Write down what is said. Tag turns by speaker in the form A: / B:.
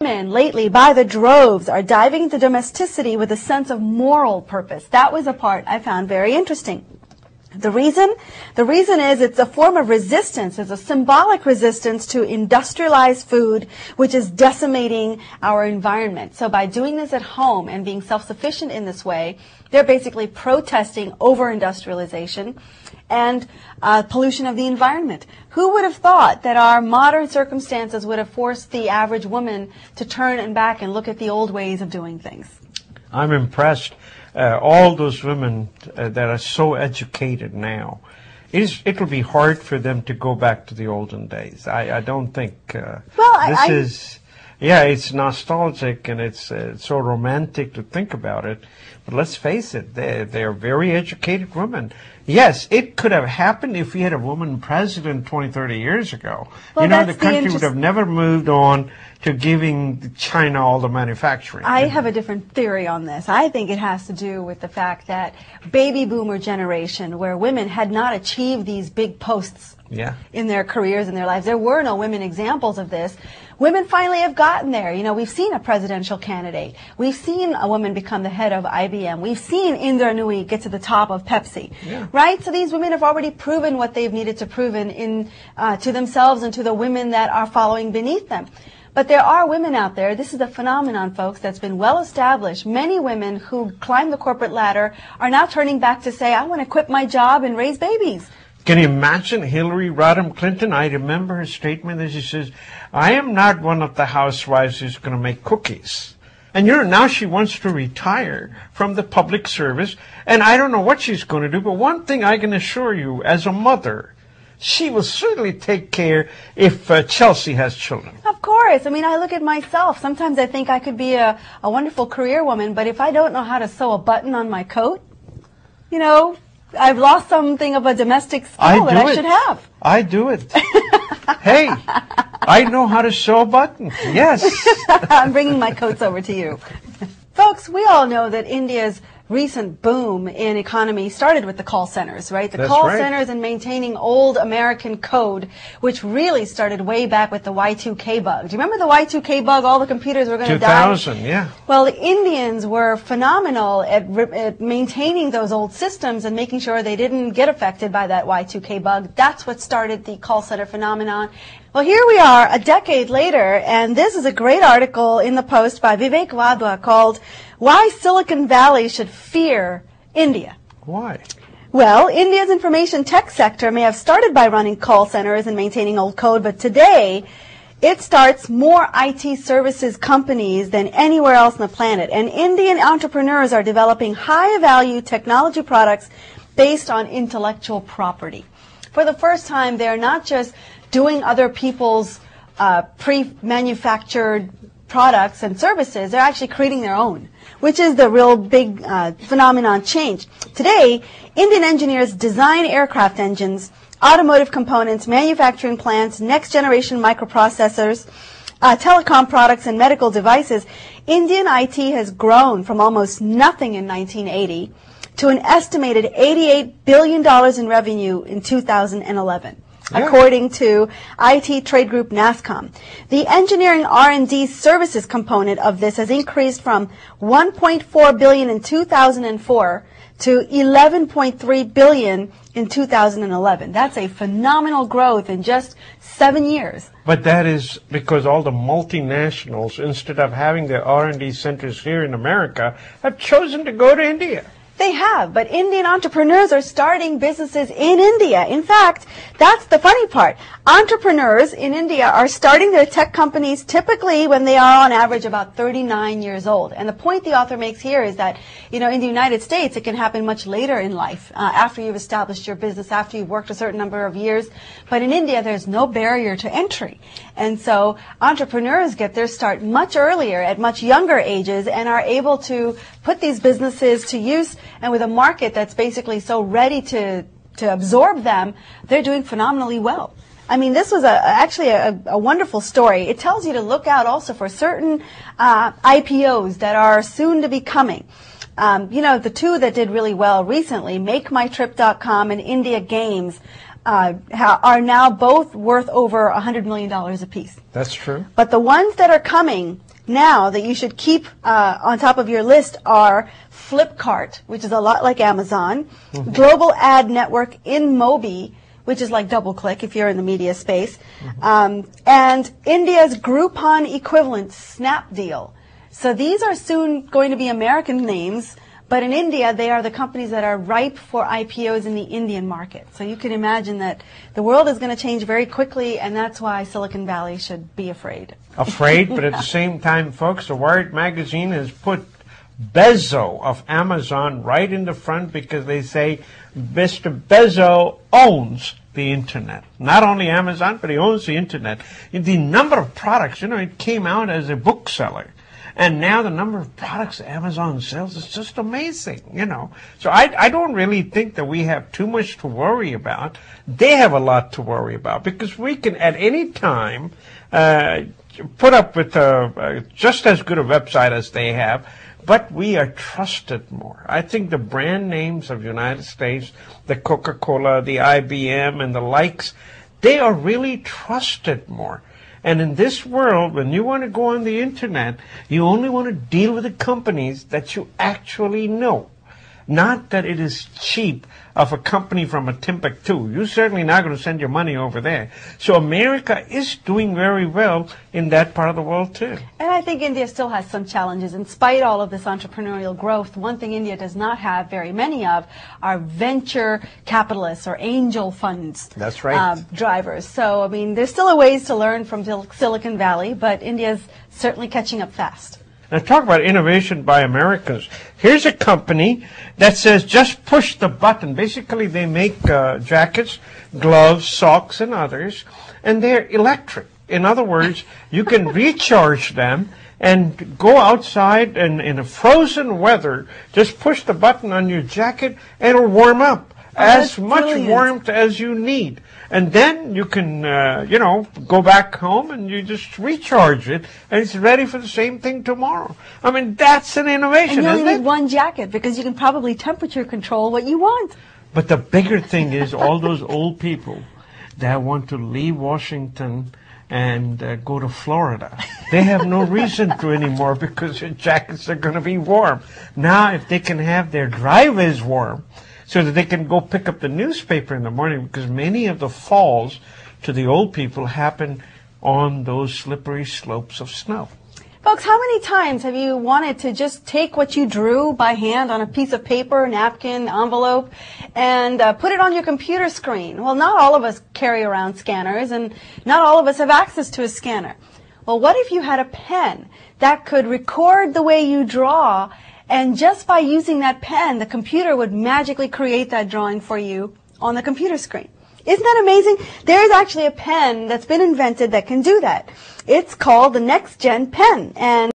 A: Women lately, by the droves, are diving into domesticity with a sense of moral purpose. That was a part I found very interesting. The reason is it's a form of resistance. It's a symbolic resistance to industrialized food, which is decimating our environment. So by doing this at home and being self-sufficient in this way, they're basically protesting over-industrialization and pollution of the environment. Who would have thought that our modern circumstances would have forced the average woman to turn and back and look at the old ways of doing things?
B: I'm impressed. All those women that are so educated now, it will be hard for them to go back to the olden days. I don't think it's nostalgic and it's so romantic to think about it. But let's face it, they are very educated women. Yes, it could have happened if we had a woman president 20, 30 years ago.
A: Well,
B: the country would have never moved on to giving China all the manufacturing.
A: I have a different theory on this. I think it has to do with the fact that baby boomer generation, where women had not achieved these big posts in their careers and their lives. There were no women examples of this. Women finally have gotten there. You know, we've seen a presidential candidate. We've seen a woman become the head of IBM. We've seen Indra Nooyi get to the top of Pepsi.
B: Yeah.
A: Right? So these women have already proven what they've needed to prove to themselves and to the women that are following beneath them. But there are women out there, this is a phenomenon, folks, that's been well established. Many women who climb the corporate ladder are now turning back to say, I want to quit my job and raise babies.
B: Can you imagine Hillary Rodham Clinton? I remember her statement that she says, I am not one of the housewives who's going to make cookies. And now she wants to retire from the public service, and I don't know what she's going to do, but one thing I can assure you, as a mother, she will certainly take care if Chelsea has children.
A: Of course. I mean, I look at myself. Sometimes I think I could be a wonderful career woman, but if I don't know how to sew a button on my coat, I've lost something of a domestic skill that I should have.
B: I do it. Hey, I know how to sew a button. Yes.
A: I'm bringing my coats over to you. Folks, we all know that India's recent boom in economy started with the call centers, right? The call centers and maintaining old American code, which really started way back with the Y2K bug. Do you remember the Y2K bug? All the computers were going to die.
B: 2000, yeah.
A: Well, the Indians were phenomenal at maintaining those old systems and making sure they didn't get affected by that Y2K bug. That's what started the call center phenomenon. Well, here we are a decade later, and this is a great article in the Post by Vivek Wadhwa called Why Silicon Valley Should Fear India.
B: Why?
A: Well, India's information tech sector may have started by running call centers and maintaining old code, but today it starts more IT services companies than anywhere else on the planet. And Indian entrepreneurs are developing high-value technology products based on intellectual property. For the first time, they're not just doing other people's pre-manufactured products and services. They're actually creating their own, which is the real big phenomenon change. Today, Indian engineers design aircraft engines, automotive components, manufacturing plants, next-generation microprocessors, telecom products, and medical devices. Indian IT has grown from almost nothing in 1980 to an estimated $88 billion in revenue in 2011. Yeah. According to IT trade group NASSCOM. The engineering R&D services component of this has increased from $1.4 billion in 2004 to $11.3 billion in 2011. That's a phenomenal growth in just 7 years.
B: But that is because all the multinationals, instead of having their R&D centers here in America, have chosen to go to India.
A: They have, but Indian entrepreneurs are starting businesses in India. In fact, that's the funny part. Entrepreneurs in India are starting their tech companies typically when they are on average about 39 years old. And the point the author makes here is that, in the United States, it can happen much later in life, after you've established your business, after you've worked a certain number of years. But in India, there's no barrier to entry. And so entrepreneurs get their start much earlier, at much younger ages, and are able to put these businesses to use. And with a market that's basically so ready to absorb them, they're doing phenomenally well. I mean, this was actually a wonderful story. It tells you to look out also for certain IPOs that are soon to be coming. The two that did really well recently, MakeMyTrip.com and India Games, are now both worth over $100 million apiece.
B: That's true.
A: But the ones that are coming now that you should keep on top of your list are Flipkart, which is a lot like Amazon, Global Ad Network, InMobi, which is like DoubleClick if you're in the media space, and India's Groupon equivalent, Snapdeal. So these are soon going to be American names, but in India, they are the companies that are ripe for IPOs in the Indian market. So you can imagine that the world is going to change very quickly, and that's why Silicon Valley should be afraid.
B: Afraid, but at the same time, folks, the Wired magazine has put Bezos of Amazon right in the front because they say Mr. Bezos owns the internet. Not only Amazon, but he owns the internet. The number of products, it came out as a bookseller. And now the number of products Amazon sells is just amazing, So I don't really think that we have too much to worry about. They have a lot to worry about because we can at any time put up with just as good a website as they have, but we are trusted more. I think the brand names of the United States, the Coca-Cola, the IBM, and the likes, they are really trusted more. And in this world, when you want to go on the internet, you only want to deal with the companies that you actually know. Not that it is cheap of a company from a Timbuktu. You're certainly not going to send your money over there. So America is doing very well in that part of the world too.
A: And I think India still has some challenges. In spite of all of this entrepreneurial growth, one thing India does not have very many of are venture capitalists or angel funds.
B: That's right.
A: Drivers. So, I mean, there's still a ways to learn from Silicon Valley, but India's certainly catching up fast.
B: Now talk about innovation by Americans. Here's a company that says just push the button. Basically, they make jackets, gloves, socks, and others, and they're electric. In other words, you can recharge them and go outside and in a frozen weather, just push the button on your jacket and it'll warm up. As much warmth as you need. And then you can, go back home and you just recharge it and it's ready for the same thing tomorrow. I mean, that's an innovation,
A: and you
B: isn't
A: only
B: it?
A: need one jacket because you can probably temperature control what you want.
B: But the bigger thing is all those old people that want to leave Washington and go to Florida. They have no reason to anymore because their jackets are going to be warm. Now, if they can have their driveways warm, so that they can go pick up the newspaper in the morning, because many of the falls to the old people happen on those slippery slopes of snow.
A: Folks, how many times have you wanted to just take what you drew by hand on a piece of paper, napkin, envelope, and put it on your computer screen? Well, not all of us carry around scanners, and not all of us have access to a scanner. Well, what if you had a pen that could record the way you draw, and just by using that pen, the computer would magically create that drawing for you on the computer screen? Isn't that amazing? There is actually a pen that's been invented that can do that. It's called the Next Gen Pen, and